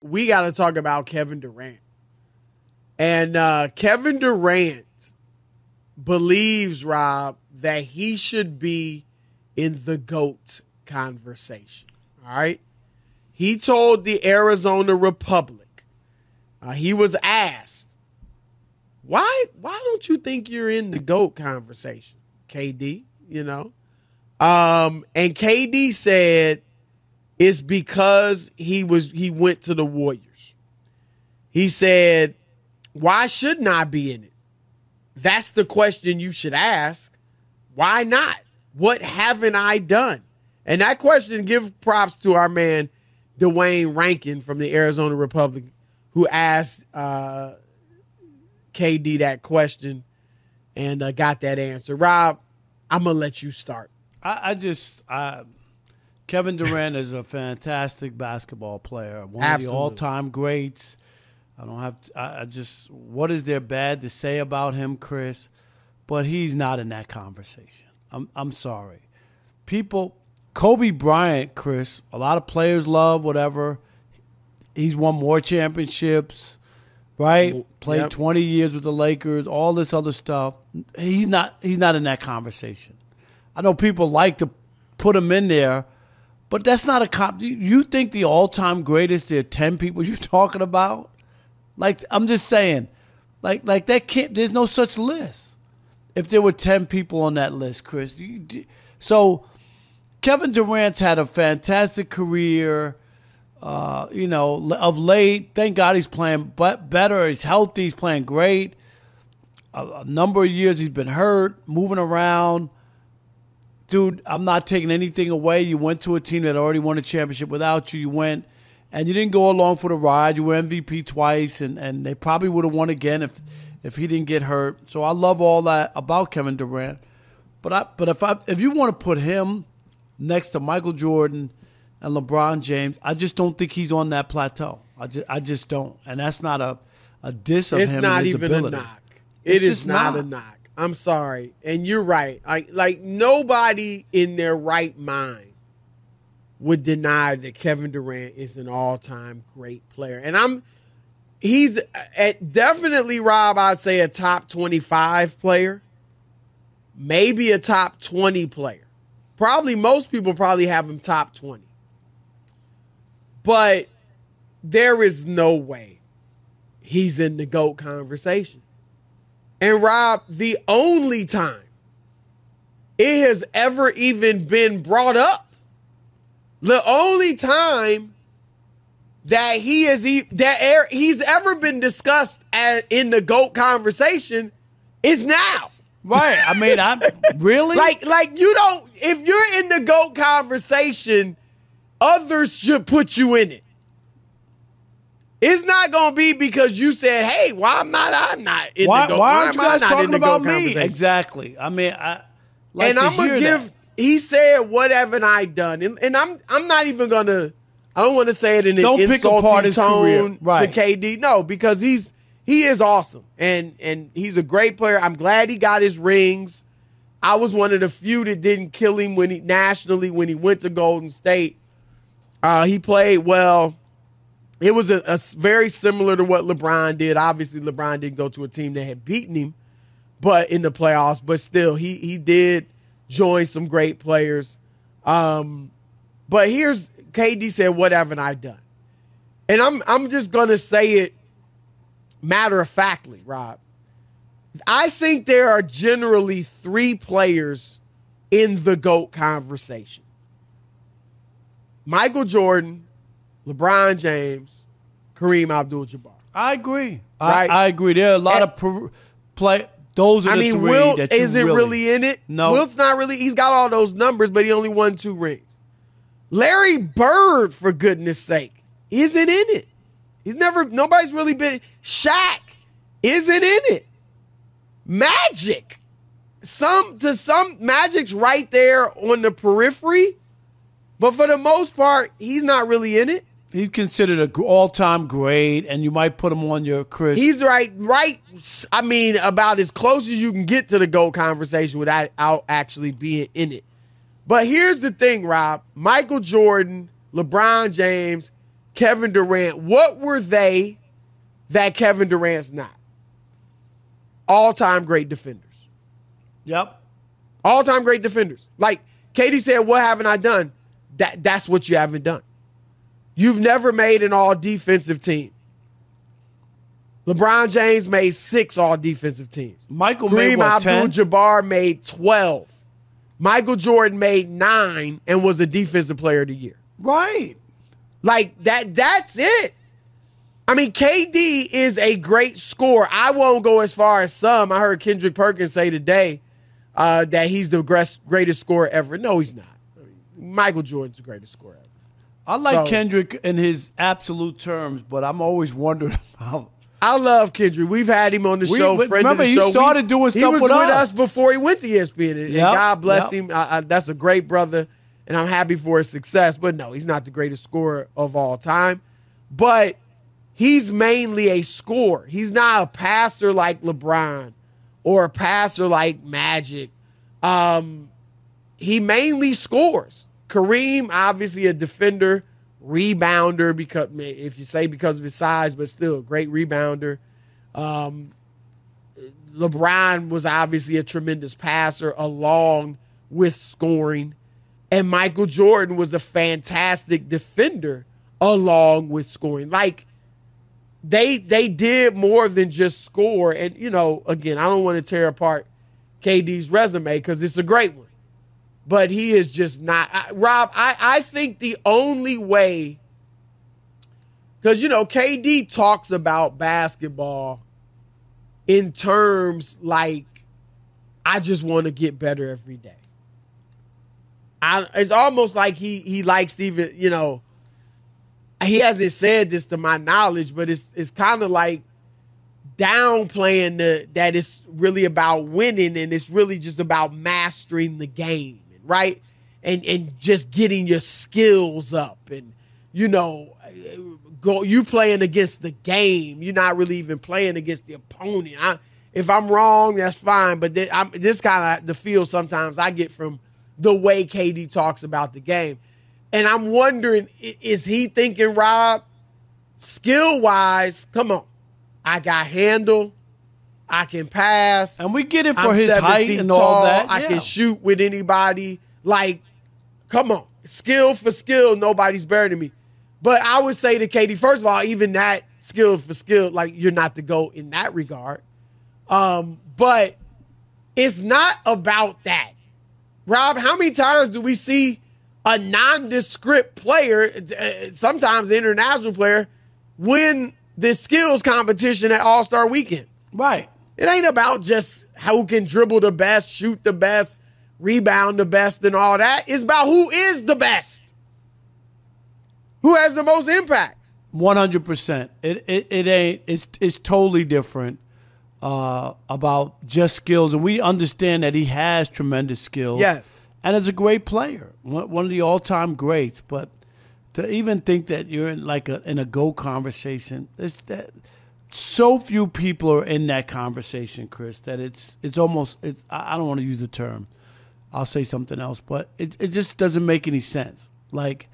we got to talk about Kevin Durant. And Kevin Durant believes, Rob, that he should be in the GOAT conversation. All right? He told the Arizona Republic, he was asked, why don't you think you're in the GOAT conversation, KD? You know? And KD said it's because he went to the Warriors. He said, why shouldn't I be in it? That's the question you should ask. Why not? What haven't I done? And that question, give props to our man, Dwayne Rankin from the Arizona Republic, who asked KD that question and got that answer. Rob, I'm going to let you start. Kevin Durant is a fantastic basketball player, one Absolutely. of the all-time greats. What is there bad to say about him, Chris? But he's not in that conversation. I'm sorry. Kobe Bryant, Chris, a lot of players love, whatever. He's won more championships, right? Played 20 years with the Lakers, all this other stuff. He's not in that conversation. I know people like to put him in there, but that's not a you think the all-time greatest, there are 10 people you're talking about? Like, I'm just saying, like that can't, there's no such list. If there were 10 people on that list, Chris. So Kevin Durant's had a fantastic career, of late. Thank God he's playing better. He's healthy. He's playing great. A number of years he's been hurt, moving around. Dude, I'm not taking anything away. You went to a team that already won a championship without you. You went, and you didn't go along for the ride. You were MVP twice, and they probably would have won again if he didn't get hurt. So I love all that about Kevin Durant. But if you want to put him next to Michael Jordan and LeBron James, I just don't think he's on that plateau. I just don't. And that's not a diss of him. It's not and his even ability. a knock. It is not a knock. I'm sorry. And you're right. Like nobody in their right mind would deny that Kevin Durant is an all-time great player. And he's definitely, Rob, I'd say a top 25 player, maybe a top 20 player. Probably most people probably have him top 20. But there is no way he's in the GOAT conversation. And Rob, the only time it has ever even been brought up, the only time that he's ever been discussed in the GOAT conversation is now. Right. I mean, really? like you don't, if you're in the GOAT conversation, others should put you in it. It's not going to be because you said, hey, I'm not in the GOAT. Why aren't you guys talking about me? Exactly. I mean, I'm going to give, he said, what haven't I done? And I'm not even going to, I don't want to say it in an insulting tone to KD. No, because he is awesome. And he's a great player. I'm glad he got his rings. I was one of the few that didn't kill him nationally when he went to Golden State. He played well. It was a very similar to what LeBron did. Obviously, LeBron didn't go to a team that had beaten him, but in the playoffs. But still, he did join some great players. But here's KD said, "What haven't I done?" And I'm just gonna say it matter of factly, Rob. I think there are generally 3 players in the GOAT conversation: Michael Jordan, LeBron James, Kareem Abdul-Jabbar. I agree. Right? I agree. There are a lot of those are the 3 Wilt that you isn't really in it. No. Wilt's not really. He's got all those numbers, but he only won 2 rings. Larry Bird, for goodness sake, isn't in it. Nobody's really been. Shaq isn't in it. Magic. Magic's right there on the periphery, but for the most part, he's not really in it. He's considered an all-time great, and you might put him on your Chris. He's right. I mean, about as close as you can get to the GOAT conversation without actually being in it. But here's the thing, Rob. Michael Jordan, LeBron James, Kevin Durant, what were they that Kevin Durant's not? All-time great defenders. Yep. All-time great defenders. Like Katie said, what haven't I done? That's what you haven't done. You've never made an all-defensive team. LeBron James made 6 all-defensive teams. Michael Kareem made what, 10? Abdul-Jabbar made 12. Michael Jordan made 9 and was a defensive player of the year. Right. Like that's it. I mean, KD is a great scorer. I won't go as far as some. I heard Kendrick Perkins say today that he's the greatest scorer ever. No, he's not. Michael Jordan's the greatest scorer ever. I like Kendrick in his absolute terms, but I'm always wondering about. I love Kendrick. We've had him on the show. Remember, he started doing stuff with us. He was with us before he went to ESPN, and God bless him. That's a great brother, and I'm happy for his success. But no, he's not the greatest scorer of all time. But he's mainly a scorer. He's not a passer like LeBron or a passer like Magic. He mainly scores. Kareem, obviously a defender, rebounder, because if you say because of his size, but still a great rebounder. LeBron was obviously a tremendous passer along with scoring. And Michael Jordan was a fantastic defender along with scoring. Like, they did more than just score. And, you know, again, I don't want to tear apart KD's resume because it's a great one. But he is just not. Rob, I think the only way, because, you know, KD talks about basketball in terms like, I just want to get better every day. It's almost like he likes Steven, you know, he hasn't said this to my knowledge, but it's kind of like downplaying that it's really about winning and it's really just about mastering the game. Right? And just getting your skills up and, you know, you playing against the game. You're not really even playing against the opponent. If I'm wrong, that's fine. But this kind of the feel sometimes I get from the way KD talks about the game. And I'm wondering, is he thinking, Rob, skill-wise, come on, I got handle. I can pass. And we get it for his height and all that. I can shoot with anybody. Like, come on. Skill for skill, nobody's better than me. But I would say to Katie, first of all, even that skill for skill, like, you're not the GOAT in that regard. But it's not about that. Rob, how many times do we see a nondescript player, sometimes an international player, win the skills competition at All-Star Weekend? Right. It ain't about just who can dribble the best, shoot the best, rebound the best, and all that. It's about who is the best. Who has the most impact. 100%. It ain't. It's totally different about just skills, and we understand that he has tremendous skills. Yes. And is a great player, one of the all-time greats. But to even think that you're in in a GOAT conversation, so few people are in that conversation, Chris, that it's almost, I don't want to use the term. I'll say something else, but it just doesn't make any sense. Like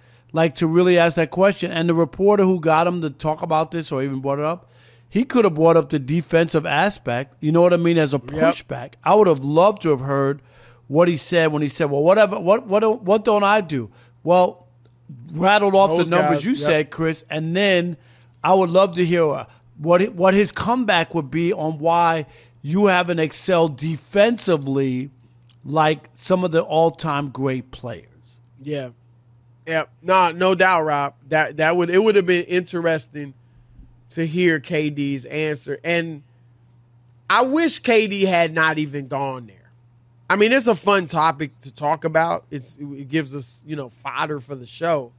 to really ask that question. And the reporter who got him to talk about this or even brought it up, he could have brought up the defensive aspect, you know what I mean, as a pushback. Yep. I would have loved to have heard what he said when he said, well, whatever, what don't I do? Well, rattled off the numbers you said, Chris, and then I would love to hear what his comeback would be on why you haven't excelled defensively like some of the all-time great players. Yeah. Yeah. No doubt, Rob. It would have been interesting to hear KD's answer. And I wish KD had not even gone there. I mean, it's a fun topic to talk about. It gives us, fodder for the show.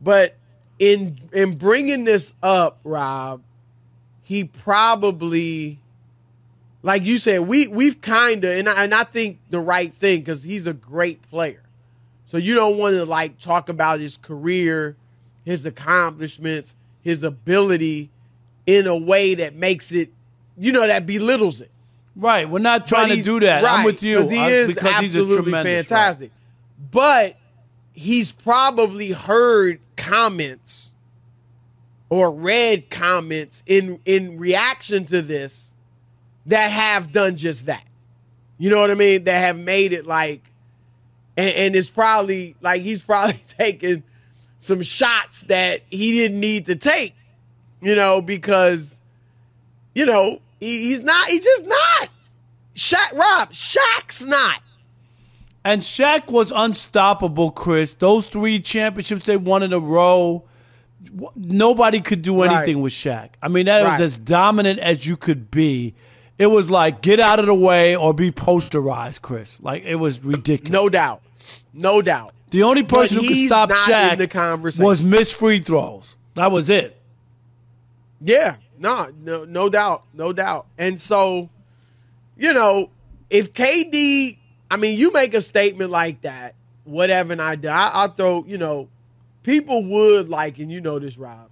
But in bringing this up, Rob, he probably, like you said, we've kind of, and I think the right thing, because he's a great player. So you don't want to talk about his career, his accomplishments, his ability in a way that makes it, that belittles it. Right. We're not trying to do that. Right, I'm with you. Because he is absolutely fantastic. Right. But he's probably heard comments or read comments in reaction to this that have done just that. You know what I mean? That have made it like, and it's probably like he's probably taking some shots that he didn't need to take, because, he's just not. Shaq's not. And Shaq was unstoppable, Chris. Those 3 championships they won in a row, nobody could do anything with Shaq. I mean, that was as dominant as you could be. It was like, get out of the way or be posterized, Chris. Like, it was ridiculous. No doubt. No doubt. The only person who could stop Shaq was missed free throws. That was it. Yeah. No doubt. No doubt. And so, if KD, you make a statement like that, whatever, and I'll throw, people would like, and you know this, Rob,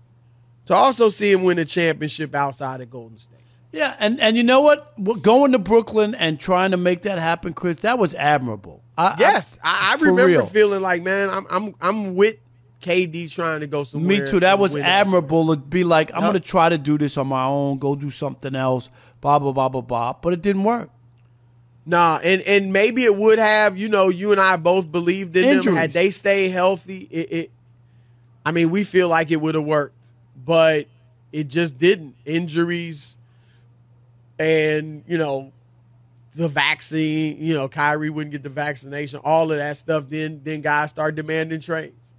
to also see him win a championship outside of Golden State. Yeah, and you know what? Going to Brooklyn and trying to make that happen, Chris, that was admirable. I remember feeling like, man, I'm with KD trying to go somewhere. Me too. That was admirable to be like, I'm going to try to do this on my own, go do something else, blah, blah, blah, blah, blah. But it didn't work. Nah, and maybe it would have, you and I both believed in them. Had they stayed healthy, we feel like it would have worked. But it just didn't. Injuries and, the vaccine, Kyrie wouldn't get the vaccination, all of that stuff. Then guys start demanding trades.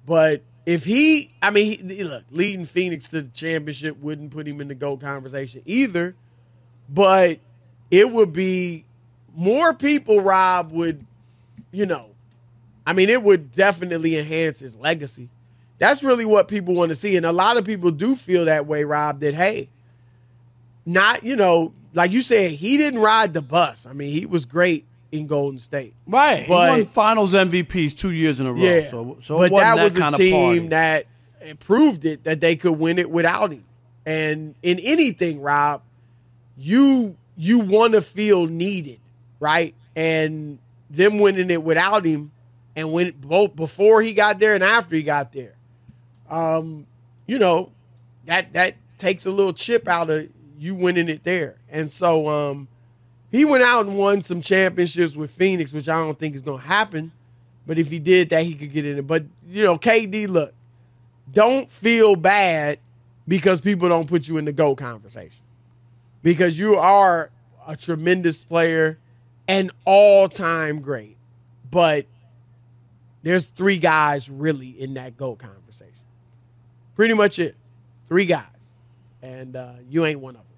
But if look, leading Phoenix to the championship wouldn't put him in the GOAT conversation either. But it would be more people, Rob, would, it would definitely enhance his legacy. That's really what people want to see. And a lot of people do feel that way, Rob, that, hey, not, like you said, he didn't ride the bus. He was great in Golden State. Right. But, he won finals MVPs 2 years in a row. Yeah. So but that was a team that proved it, that they could win it without him. And in anything, Rob, you want to feel needed, right? And them winning it without him, and when both before he got there and after he got there, that takes a little chip out of you winning it there. And so he went out and won some championships with Phoenix, which I don't think is going to happen. But if he did that, he could get in it. But, KD, look, don't feel bad because people don't put you in the GOAT conversation. Because you are a tremendous player, an all-time great. But there's 3 guys really in that GOAT conversation. Pretty much it. 3 guys. And you ain't one of them.